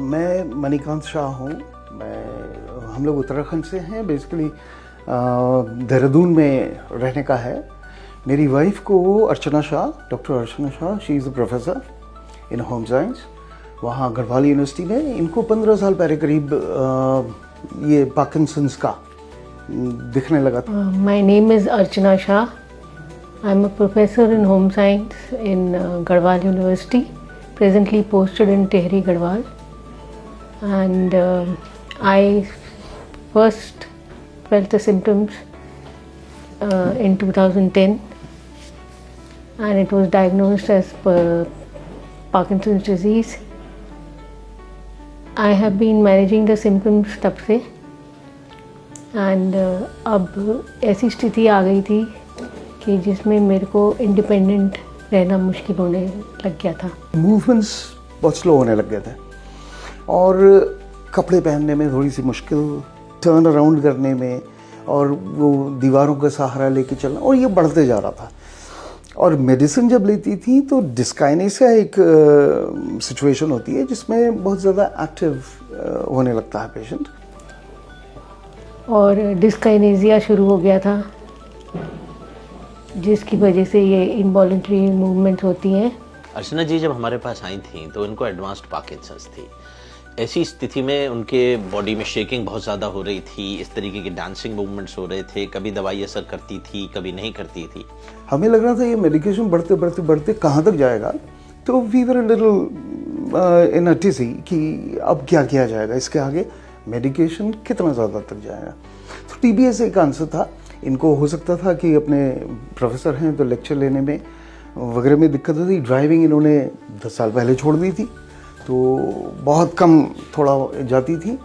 मैं मणिकांत शाह हूँ। हम लोग उत्तराखंड से हैं। बेसिकली देहरादून में रहने का है। मेरी वाइफ को Archana Shah, doctor Archana Shah, she is a professor in home science वहाँ गढ़वाल यूनिवर्सिटी में। इनको 15 साल पहले करीब ये पार्किंसंस का दिखने लगा था। My name is Archana Shah. I'm a professor in home science in Garhwal University, presently posted in Tehri, Garhwal. And I first felt the symptoms in 2010, and it was diagnosed as Parkinson's disease. I have been managing the symptoms तब से, and अब ऐसी स्थिति आ गई थी कि जिसमें मेरे को इंडिपेंडेंट रहना मुश्किल होने लग गया था। मूवमेंट्स बहुत स्लो होने लग गए थे और कपड़े पहनने में थोड़ी सी मुश्किल, टर्न अराउंड करने में, और वो दीवारों का सहारा लेके चलना, और ये बढ़ते जा रहा था। और मेडिसिन जब लेती थी तो डिस्काइनेसिया एक सिचुएशन होती है जिसमें बहुत ज़्यादा एक्टिव होने लगता है पेशेंट, और डिस्काइनेसिया शुरू हो गया था जिसकी वजह से ये इनवॉलंटरी मूवमेंट्स होती हैं। अर्चना जी जब हमारे पास आई थी तो उनको एडवांस्ड पार्किंसंस थी। ऐसी स्थिति में उनके बॉडी में शेकिंग बहुत ज़्यादा हो रही थी, इस तरीके के डांसिंग मूवमेंट्स हो रहे थे, कभी दवाई असर करती थी, कभी नहीं करती थी। हमें लग रहा था ये मेडिकेशन बढ़ते बढ़ते बढ़ते कहाँ तक जाएगा, तो वी वर लिटिल इन अ टिजी कि अब क्या किया जाएगा, इसके आगे मेडिकेशन कितना ज़्यादा तक जाएगा। तो टीबीएस एक आंसर था। इनको हो सकता था कि अपने प्रोफेसर हैं तो लेक्चर लेने में वगैरह में दिक्कत होती। ड्राइविंग इन्होंने 10 साल पहले छोड़ दी थी, तो बहुत कम थोड़ा जाती थी।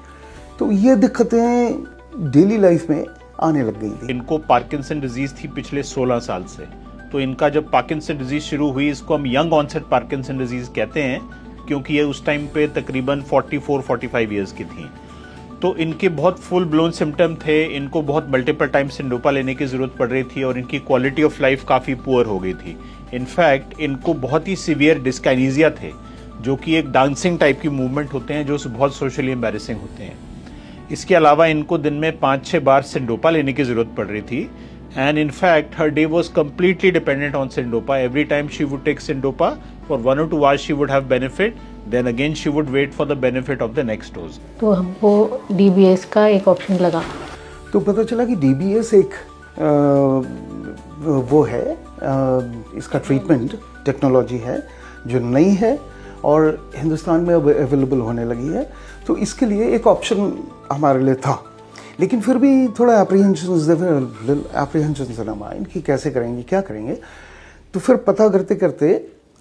तो ये दिक्कतें डेली लाइफ में आने लग गई थी। इनको पार्किंसन डिजीज थी पिछले 16 साल से। तो इनका जब पार्किंसन डिजीज शुरू हुई, इसको हम यंग ऑनसेट पार्किंसन डिजीज कहते हैं, क्योंकि ये उस टाइम पे तकरीबन 44-45 ईयर्स की थी। तो इनके बहुत फुल ब्लोन सिम्टम थे। इनको बहुत मल्टीपल टाइम सिंडोपा लेने की जरूरत पड़ रही थी और इनकी क्वालिटी ऑफ लाइफ काफ़ी पुअर हो गई थी। इनफैक्ट इनको बहुत ही सीवियर डिस्काइनेसिया थे, जो कि एक डांसिंग टाइप की मूवमेंट होते हैं जो बहुत सोशली एम्बैरेसिंग होते हैं। इसके अलावा इनको दिन में 5-6 बार सिंडोपा लेने की जरूरत पड़ रही थी, and in fact her day was completely dependent on Syndopa. Every time she would take Syndopa for 1 or 2 hours she would have benefit, then again she would wait for the benefit of the next dose. तो हमको DBS का एक option लगा। तो पता चला कि DBS एक वो है, इसका ट्रीटमेंट टेक्नोलॉजी है जो नई है और हिंदुस्तान में अब अवेलेबल होने लगी है। तो इसके लिए एक ऑप्शन हमारे लिए था, लेकिन फिर भी थोड़ा एप्रीहेंशंस इन माइंड कि कैसे करेंगे, क्या करेंगे। तो फिर पता करते करते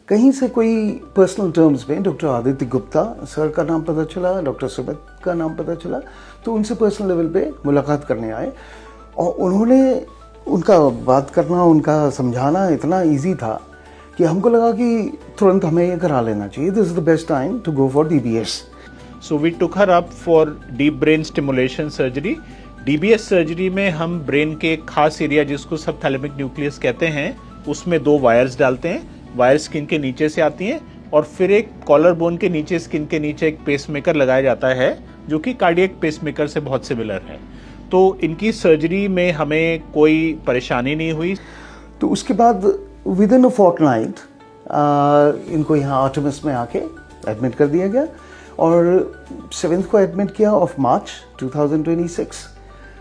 कहीं से कोई पर्सनल टर्म्स में डॉक्टर आदित्य गुप्ता सर का नाम पता चला, डॉक्टर सुमित का नाम पता चला। तो उनसे पर्सनल लेवल पे मुलाकात करने आए और उन्होंने उनका बात करना, उनका समझाना इतना इजी था कि हमको लगा कि तुरंत हमें ये करा लेना चाहिए। This is the best time to go for DBS. So we took her up for deep brain stimulation surgery. DBS surgery में हम ब्रेन के एक खास एरिया जिसको सबथैलेमिक न्यूक्लियस कहते हैं, उसमें 2 वायर्स डालते हैं। वायर स्किन के नीचे से आती हैं और फिर एक कॉलर बोन के नीचे, स्किन के नीचे एक पेसमेकर लगाया जाता है जो कि कार्डियक पेसमेकर से बहुत सिमिलर है। तो इनकी सर्जरी में हमें कोई परेशानी नहीं हुई। तो उसके बाद विद इन अ फोर्टनाइट इनको यहाँ आर्टेमिस में आके एडमिट कर दिया गया और 7th को एडमिट किया ऑफ मार्च 2026।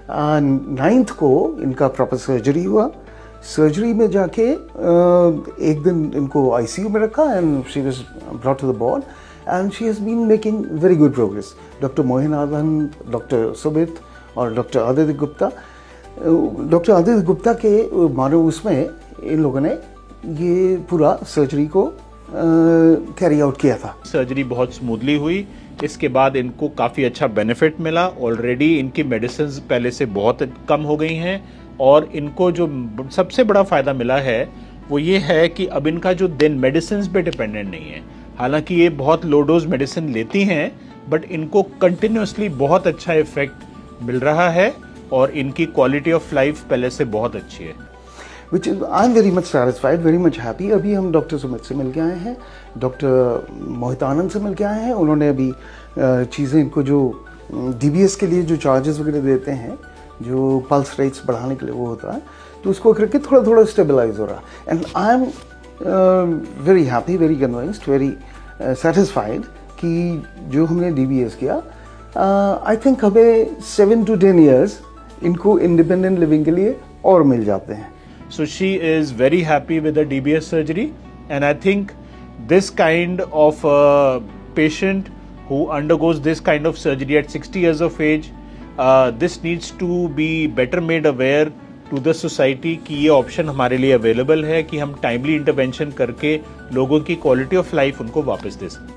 9th को इनका प्रॉपर सर्जरी हुआ। सर्जरी में जाके एक दिन इनको आईसीयू में रखा and she was brought to the ward and she has been making very good progress. Doctor Mohinathan, doctor Sumit और डॉक्टर आदित्य गुप्ता के मानो उसमें इन लोगों ने ये पूरा सर्जरी को कैरी आउट किया था। सर्जरी बहुत स्मूथली हुई। इसके बाद इनको काफ़ी अच्छा बेनिफिट मिला। ऑलरेडी इनकी मेडिसिन पहले से बहुत कम हो गई हैं और इनको जो सबसे बड़ा फ़ायदा मिला है वो ये है कि अब इनका जो दिन मेडिसिन पे डिपेंडेंट नहीं है। हालांकि ये बहुत लो डोज मेडिसिन लेती हैं, बट इनको कंटिन्यूसली बहुत अच्छा इफेक्ट मिल रहा है और इनकी क्वालिटी ऑफ लाइफ पहले से बहुत अच्छी है। Which is I am very much satisfied, very much happy. अभी हम डॉक्टर सुमित से मिल के आए हैं, डॉक्टर मोहितानंद से मिल के आए हैं। उन्होंने अभी चीज़ें इनको जो DBS के लिए जो चार्जेस वगैरह देते हैं, जो पल्स रेट्स बढ़ाने के लिए वो होता है, तो उसको करके थोड़ा थोड़ा स्टेबलाइज हो रहा है। And I am very happy, very convinced, very satisfied कि जो हमने DBS किया, आई थिंक हमें 7 to 10 years इनको इंडिपेंडेंट लिविंग के लिए और मिल जाते हैं। So she is very happy with the DBS surgery, and I think this kind of patient who undergoes this kind of surgery at 60 years of age, this needs to be better made aware to the society कि ये option हमारे लिए available है कि हम timely intervention करके लोगों की क्वालिटी ऑफ लाइफ उनको वापस दे सकते हैं।